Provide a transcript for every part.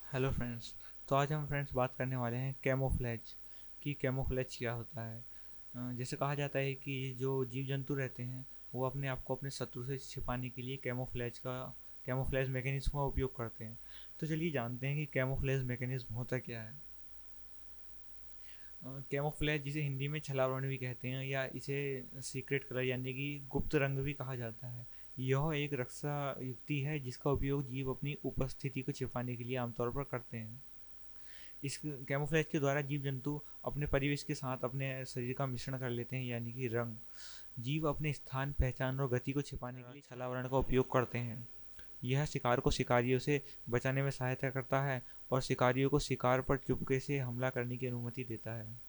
Hello friends. तो आज हम फ्रेंड्स बात करने वाले हैं कैमोफ्लेज कि कैमोफ्लेज क्या होता है। जैसे कहा जाता है कि जो जीव जंतु रहते हैं वो अपने आप को अपने शत्रु से छिपाने के लिए कैमोफ्लेज मैकेनिज्म का उपयोग करते हैं। तो चलिए जानते हैं कि कैमोफ्लेज मैकेनिज्म होता क्या है। कैमोफ्लेज जिसे हिंदी में छलावरण भी कहते हैं या इसे सीक्रेट कलर यानी कि गुप्त रंग भी कहा जाता है। यह एक रक्षा युक्ति है जिसका उपयोग जीव अपनी उपस्थिति को छिपाने के लिए आमतौर पर करते हैं। इस कैमोफ्लेज के द्वारा जीव जंतु अपने परिवेश के साथ अपने शरीर का मिश्रण कर लेते हैं यानी कि रंग। जीव अपने स्थान पहचान और गति को छिपाने के लिए छलावरण का उपयोग करते हैं। यह शिकार को शिकारियों से बचाने में सहायता करता है और शिकारियों को शिकार पर चुपके से हमला करने की अनुमति देता है।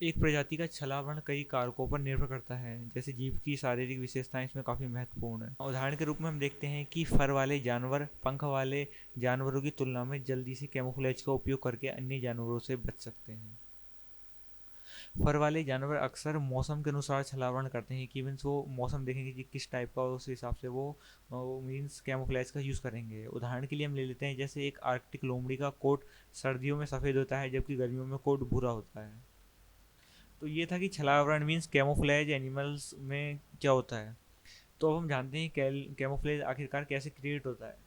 एक प्रजाति का छलावरण कई कारकों पर निर्भर करता है, जैसे जीव की शारीरिक विशेषताएं इसमें काफ़ी महत्वपूर्ण है। उदाहरण के रूप में हम देखते हैं कि फर वाले जानवर पंख वाले जानवरों की तुलना में जल्दी से कैमोफ्लेज का उपयोग करके अन्य जानवरों से बच सकते हैं। फर वाले जानवर अक्सर मौसम के अनुसार छलावरण करते हैं कि मीन्स वो मौसम देखेंगे कि किस टाइप का, उस हिसाब से वो मीन्स कैमोफ्लेज का यूज़ करेंगे। उदाहरण के लिए हम ले लेते हैं जैसे एक आर्कटिक लोमड़ी का कोट सर्दियों में सफ़ेद होता है जबकि गर्मियों में कोट भूरा होता है। तो ये था कि छलावरण मीन्स कैमोफ्लेज एनिमल्स में क्या होता है। तो अब हम जानते हैं कैमोफ्लेज आखिरकार कैसे क्रिएट होता है।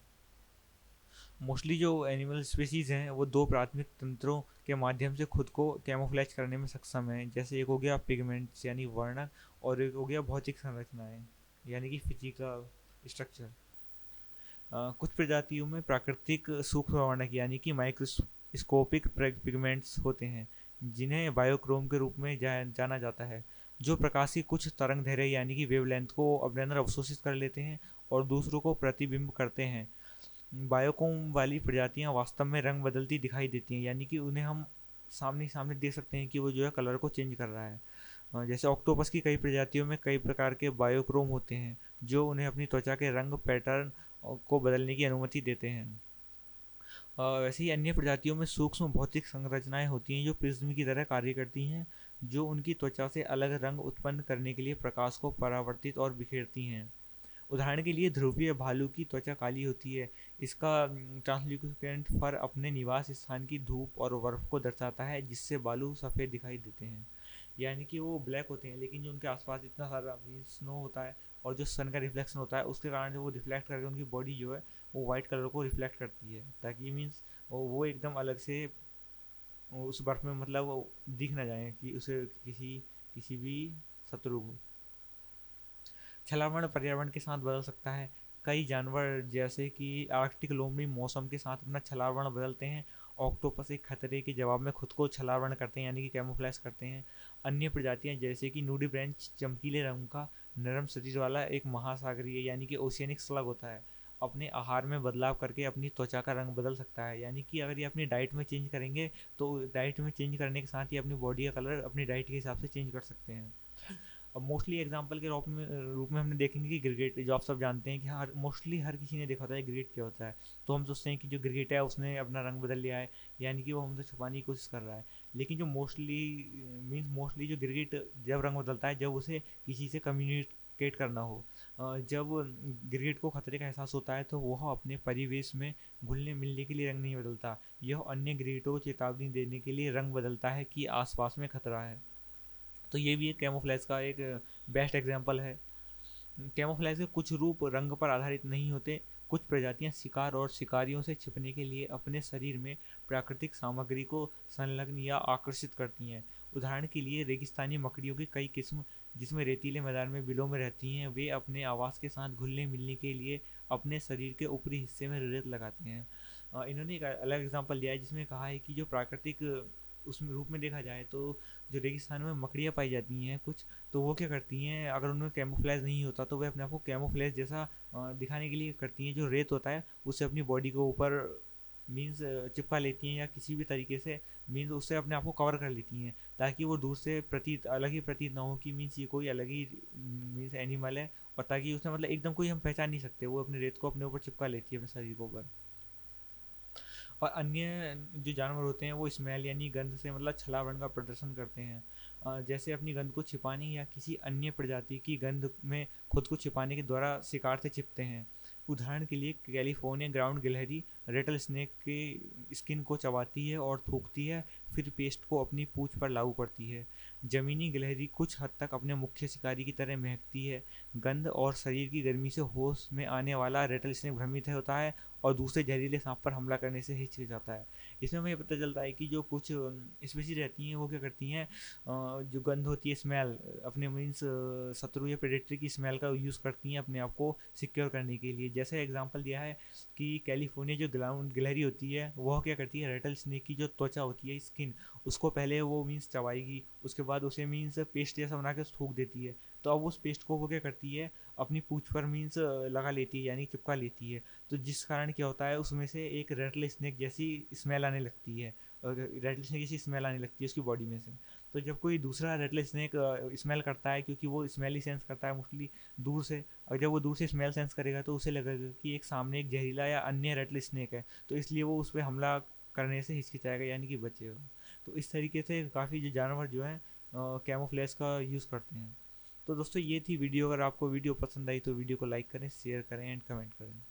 मोस्टली जो एनिमल स्पीसीज हैं वो दो प्राथमिक तंत्रों के माध्यम से खुद को कैमोफ्लेज करने में सक्षम है। जैसे एक हो गया पिगमेंट्स यानी वर्णक और एक हो गया भौतिक संरचनाएं यानी कि फिजिकल स्ट्रक्चर। कुछ प्रजातियों में प्राकृतिक सूक्ष्म वर्णक यानी कि माइक्रोस्कोपिक पिगमेंट्स होते हैं जिन्हें बायोक्रोम के रूप में जाना जाता है, जो प्रकाश की कुछ तरंग दैर्ध्य यानी कि वेवलेंथ को अपने अंदर अवशोषित कर लेते हैं और दूसरों को प्रतिबिंब करते हैं। बायोक्रोम वाली प्रजातियां वास्तव में रंग बदलती दिखाई देती हैं यानी कि उन्हें हम सामने सामने देख सकते हैं कि वो जो है कलर को चेंज कर रहा है। जैसे ऑक्टोपस की कई प्रजातियों में कई प्रकार के बायोक्रोम होते हैं जो उन्हें अपनी त्वचा के रंग पैटर्न को बदलने की अनुमति देते हैं। वैसे ही अन्य प्रजातियों में सूक्ष्म भौतिक संरचनाएं होती हैं जो प्रिज्म की तरह कार्य करती हैं, जो उनकी त्वचा से अलग रंग उत्पन्न करने के लिए प्रकाश को परावर्तित और बिखेरती हैं। उदाहरण के लिए ध्रुवीय भालू की त्वचा काली होती है। इसका ट्रांसल्यूसेंट फर अपने निवास स्थान की धूप और बर्फ को दर्शाता है जिससे बालू सफ़ेद दिखाई देते हैं। यानी कि वो ब्लैक होते हैं लेकिन जो उनके आसपास इतना सारा स्नो होता है और जो सन का रिफ्लेक्शन होता है उसके कारण जो वो रिफ्लेक्ट करके उनकी बॉडी जो है वो वाइट कलर को रिफ्लेक्ट करती है ताकि मीन्स वो एकदम अलग से उस बर्फ में मतलब वो दिख ना जाए कि उसे किसी किसी भी शत्रु को। छलावरण पर्यावरण के साथ बदल सकता है। कई जानवर जैसे कि आर्कटिक लोमड़ी मौसम के साथ अपना छलावरण बदलते हैं। ऑक्टोपस एक खतरे के जवाब में खुद को छलावरण करते हैं यानी कि कैमोफ्लेज करते हैं। अन्य प्रजातियां जैसे कि नूडीब्रेंच चमकीले रंग का नरम शरीर वाला एक महासागरीय यानी कि ओशियनिक स्लग होता है, अपने आहार में बदलाव करके अपनी त्वचा का रंग बदल सकता है। यानी कि अगर ये अपनी डाइट में चेंज करेंगे तो डाइट में चेंज करने के साथ ही अपनी बॉडी का कलर अपनी डाइट के हिसाब से चेंज कर सकते हैं। अब मोस्टली एग्जांपल के रूप में हमने देखेंगे कि गिरगिट जो आप सब जानते हैं कि हर मोस्टली हर किसी ने देखा होता है गिरगिट क्या होता है। तो हम सोचते हैं कि जो गिरगिट है उसने अपना रंग बदल लिया है यानी कि वो हमसे छुपाने की कोशिश कर रहा है। लेकिन जो मोस्टली जो गिरगिट जब रंग बदलता है जब उसे किसी से कम्युनिकेट करना हो। जब गिरगिट को खतरे का एहसास होता है तो वह अपने परिवेश में घुलने मिलने के लिए रंग नहीं बदलता, यह अन्य गिरगिटों को चेतावनी देने के लिए रंग बदलता है कि आसपास में खतरा है। तो ये भी एक कैमोफ्लेज का एक बेस्ट एग्जांपल है। कैमोफ्लेज के कुछ रूप रंग पर आधारित नहीं होते। कुछ प्रजातियां शिकार और शिकारियों से छिपने के लिए अपने शरीर में प्राकृतिक सामग्री को संलग्न या आकर्षित करती हैं। उदाहरण के लिए रेगिस्तानी मकड़ियों की कई किस्म जिसमें रेतीले मैदान में बिलों में रहती हैं, वे अपने आवास के साथ घुलने मिलने के लिए अपने शरीर के ऊपरी हिस्से में रेत लगाते हैं। इन्होंने एक अलग एग्जाम्पल दिया है जिसमें कहा है कि जो प्राकृतिक उस रूप में देखा जाए तो जो रेगिस्तान में मकड़ियाँ पाई जाती हैं कुछ, तो वो क्या करती हैं अगर उनमें कैमोफ्लेज नहीं होता तो वे अपने आप को कैमोफ्लेज जैसा दिखाने के लिए करती हैं, जो रेत होता है उससे अपनी बॉडी के ऊपर मीन्स चिपका लेती हैं या किसी भी तरीके से मीन्स उससे अपने आप को कवर कर लेती हैं ताकि वो दूर से प्रतीत अलग ही प्रतीत ना हो कि मीन्स ये कोई अलग ही मीन्स एनिमल है। और ताकि उसमें मतलब एकदम कोई हम पहचान नहीं सकते, वो अपने रेत को अपने ऊपर चिपका लेती है अपने शरीर के ऊपर। और अन्य जो जानवर होते हैं वो स्मेल यानी गंध से मतलब छलावरण का प्रदर्शन करते हैं। जैसे अपनी गंध को छिपाने या किसी अन्य प्रजाति की गंध में खुद को छिपाने के द्वारा शिकार से छिपते हैं। उदाहरण के लिए कैलिफोर्निया ग्राउंड गिलहरी रेटल स्नेक के स्किन को चबाती है और थूकती है, फिर पेस्ट को अपनी पूंछ पर लागू करती है। जमीनी गिलहरी कुछ हद तक अपने मुख्य शिकारी की तरह महकती है। गंध और शरीर की गर्मी से होश में आने वाला रेटल स्नेक भ्रमित होता है और दूसरे जहरीले सांप पर हमला करने से हिचकिचाता है। इसमें हमें पता चलता है कि जो कुछ स्पीशीज रहती हैं वो क्या करती हैं, जो गंध होती है, स्मेल, अपने मीन्स शत्रु या प्रेडेटर की स्मेल का यूज़ करती हैं अपने आप को सिक्योर करने के लिए। जैसे एग्जांपल दिया है कि कैलिफोर्निया जो ग्राउंड गिलहरी होती है वह क्या करती है, रेटल स्नेक की जो त्वचा होती है, स्किन, उसको पहले वो मीन्स चबाएगी, उसके बाद उसे मीन्स पेस्ट जैसा बना के थूक देती है। तो अब उस पेस्ट को वो क्या करती है, अपनी पूंछ पर मीन्स लगा लेती है, यानी चिपका लेती है। तो जिस कारण क्या होता है, उसमें से एक रेटल स्नेक जैसी स्मेल आने लगती है, रेटल स्नेक जैसी स्मेल आने लगती है उसकी बॉडी में से। तो जब कोई दूसरा रेटल स्नेक स्मेल करता है, क्योंकि वो स्मेल ही सेंस करता है मोस्टली दूर से, और जब वो दूर से स्मेल सेंस करेगा तो उसे लगेगा कि एक सामने एक जहरीला या अन्य रेटल स्नेक है, तो इसलिए वो उस पर हमला करने से हिचकिचाएगा, यानी कि बचेगा। तो इस तरीके से काफ़ी जो जानवर जो है कैमोफ्लेज का यूज़ करते हैं। तो दोस्तों ये थी वीडियो। अगर आपको वीडियो पसंद आई तो वीडियो को लाइक करें, शेयर करें एंड कमेंट करें।